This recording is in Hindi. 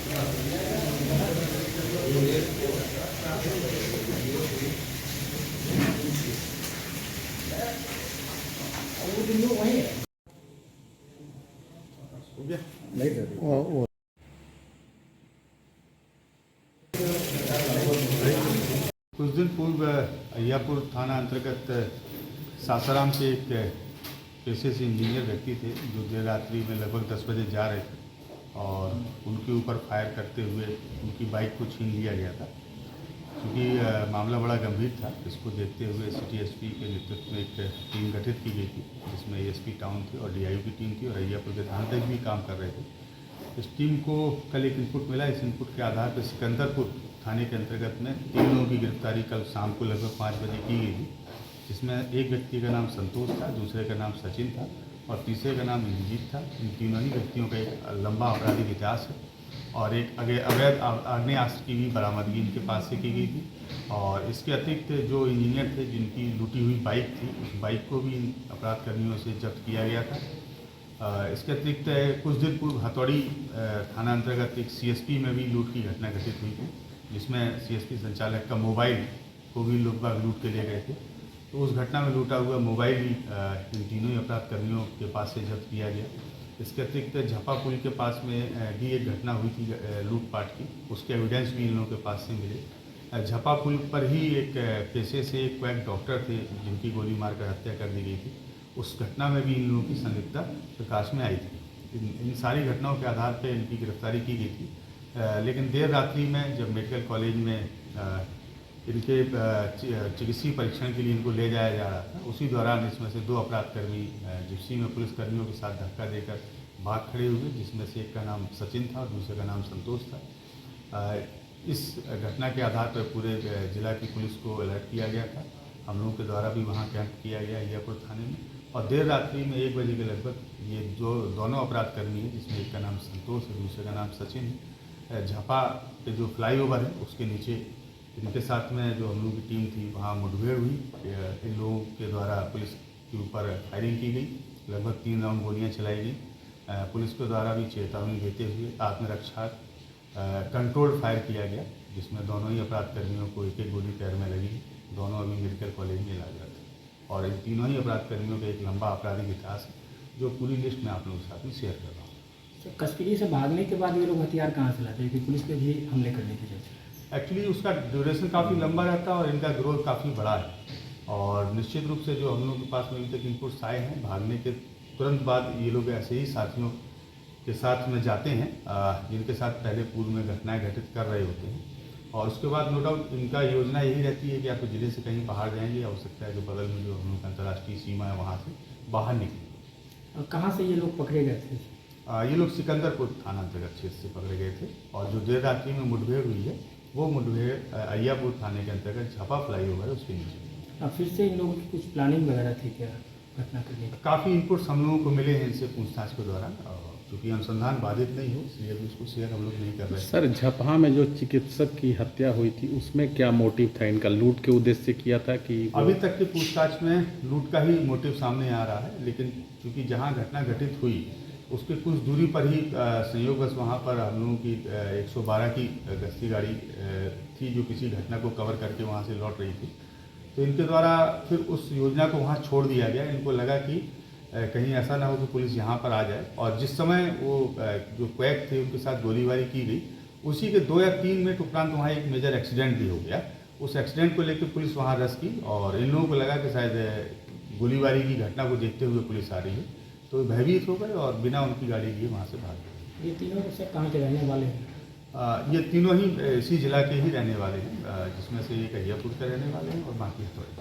कुछ दिन पूर्व अय्यापुर थाना अंतर्गत सासाराम के एक पेशे से इंजीनियर व्यक्ति थे जो देर रात्रि में लगभग 10 बजे जा रहे थे और उनके ऊपर फायर करते हुए उनकी बाइक को छीन लिया गया था। क्योंकि मामला बड़ा गंभीर था, इसको देखते हुए सिटी एसपी के नेतृत्व में एक टीम गठित की गई थी जिसमें एसपी टाउन थी और डीआईओ की टीम थी और अय्यापुर के थानाध्यक्ष भी काम कर रहे थे। इस टीम को कल एक इनपुट मिला। इस इनपुट के आधार पर सिकंदरपुर थाने के अंतर्गत में 3 लोगों की गिरफ्तारी कल शाम को लगभग 5 बजे की गई थी, जिसमें एक व्यक्ति का नाम संतोष था, दूसरे का नाम सचिन था और तीसरे का नाम इंद्रजीत था। इन तीनों ही व्यक्तियों का एक लंबा आपराधिक इतिहास है और एक अवैध आग्नेयास्त्र की भी बरामदगी इनके पास से की गई थी। और इसके अतिरिक्त जो इंजीनियर थे जिनकी लूटी हुई बाइक थी, उस बाइक को भी इन अपराध कर्मियों से जब्त किया गया था। इसके अतिरिक्त कुछ दिन पूर्व हथौड़ी थाना अंतर्गत एक सीएसपी में भी लूट की घटना घटित हुई थी, जिसमें सीएसपी संचालक का मोबाइल को भी लोग बाग लूट के ले गए थे। तो उस घटना में लूटा हुआ मोबाइल भी इन तीनों ही अपराध कर्मियों के पास से जब्त किया गया। इसके अतिरिक्त झपा पुल के पास में भी एक घटना हुई थी लूटपाट की, उसके एविडेंस भी इन लोगों के पास से मिले। झपा पुल पर ही एक पेशे से एक क्वैक डॉक्टर थे जिनकी गोली मारकर हत्या कर दी गई थी, उस घटना में भी इन लोगों की संलिप्तता प्रकाश में आई थी। इन सारी घटनाओं के आधार पर इनकी गिरफ्तारी की गई थी। लेकिन देर रात्रि में जब मेडिकल कॉलेज में इनके चिकित्सीय परीक्षण के लिए इनको ले जाया जा रहा था, उसी दौरान इसमें से 2 अपराधकर्मी जिप्सी में पुलिसकर्मियों के साथ धक्का देकर भाग खड़े हुए, जिसमें से एक का नाम सचिन था और दूसरे का नाम संतोष था। इस घटना के आधार पर पूरे जिला की पुलिस को अलर्ट किया गया था। हम लोगों के द्वारा भी वहाँ कैंप किया गया अय्यापुर थाने में और देर रात्रि में 1 बजे के लगभग ये जो दोनों अपराधकर्मी हैं, जिसमें एक का नाम संतोष है, दूसरे का नाम सचिन है, झपा के जो फ्लाईओवर है उसके नीचे इनके साथ में जो हम लोगों की टीम थी वहाँ मुठभेड़ हुई। इन लोगों के द्वारा पुलिस के ऊपर फायरिंग की गई, लगभग 3 राउंड गोलियाँ चलाई गई। पुलिस के द्वारा भी चेतावनी देते हुए आत्मरक्षा कंट्रोल्ड फायर किया गया, जिसमें दोनों ही अपराध कर्मियों को एक गोली पैर में लगी। दोनों अभी मेडिकल कॉलेज में इलाजरत है और इन तीनों ही अपराध कर्मियों का एक लंबा आपराधिक इतिहास है जो पूरी लिस्ट में आप लोगों के साथ में शेयर कर रहा हूँ। कस्टडी से भागने के बाद ये लोग हथियार कहाँ से लाते हैं कि पुलिस पे भी हमले करने की जरूरत है? एक्चुअली उसका ड्यूरेशन काफ़ी लंबा रहता है और इनका ग्रोथ काफ़ी बड़ा है और निश्चित रूप से जो हम लोगों के पास में अभी तक इनपुट्स आए हैं, भागने के तुरंत बाद ये लोग ऐसे ही साथियों के साथ में जाते हैं जिनके साथ पहले पूर्व में घटनाएं घटित कर रहे होते हैं और उसके बाद नो डाउट इनका योजना यही रहती है कि आप जिले से कहीं बाहर जाएंगे, हो सकता है जो बगल में जो हम लोग अंतर्राष्ट्रीय सीमा है वहाँ से बाहर निकलेंगे। और कहाँ से ये लोग पकड़े गए थे? ये लोग सिकंदरपुर थाना अंतर्गत क्षेत्र से पकड़े गए थे और जो देर रात्रि में मुठभेड़ हुई है वो मुठभेड़ अय्यापुर थाने के अंतर्गत झपा फ्लाईओवर है उसके नीचे। अब फिर से इन लोगों की कुछ प्लानिंग वगैरह थी क्या घटना करने की? काफ़ी इनपुट्स हम लोगों को मिले हैं इनसे पूछताछ के दौरान, क्योंकि अनुसंधान बाधित नहीं हो इसलिए अभी उसको शेयर हम लोग नहीं कर रहे हैं। सर, झपहा में जो चिकित्सक की हत्या हुई थी उसमें क्या मोटिव था इनका? लूट के उद्देश्य से किया था कि? अभी तक की पूछताछ में लूट का ही मोटिव सामने आ रहा है, लेकिन क्योंकि जहाँ घटना घटित हुई उसके कुछ दूरी पर ही संयोगवश वहाँ पर हम लोगों की 112 की गश्ती गाड़ी थी जो किसी घटना को कवर करके वहाँ से लौट रही थी। तो इनके द्वारा फिर उस योजना को वहाँ छोड़ दिया गया। इनको लगा कि कहीं ऐसा ना हो कि पुलिस यहाँ पर आ जाए और जिस समय वो जो क्वैक थे उनके साथ गोलीबारी की गई, उसी के 2 या 3 मिनट उपरांत वहाँ एक मेजर एक्सीडेंट भी हो गया। उस एक्सीडेंट को लेकर पुलिस वहाँ रश की और इन लोगों को लगा कि शायद गोलीबारी की घटना को देखते हुए पुलिस आ रही है, तो भयभीत हो गए और बिना उनकी गाड़ी लिए वहाँ से भाग गए। ये तीनों से कहाँ के रहने वाले हैं? ये तीनों ही इसी जिला के ही रहने वाले हैं, जिसमें से एक अय्यापुर के रहने वाले हैं और बाकी हथौड़ी।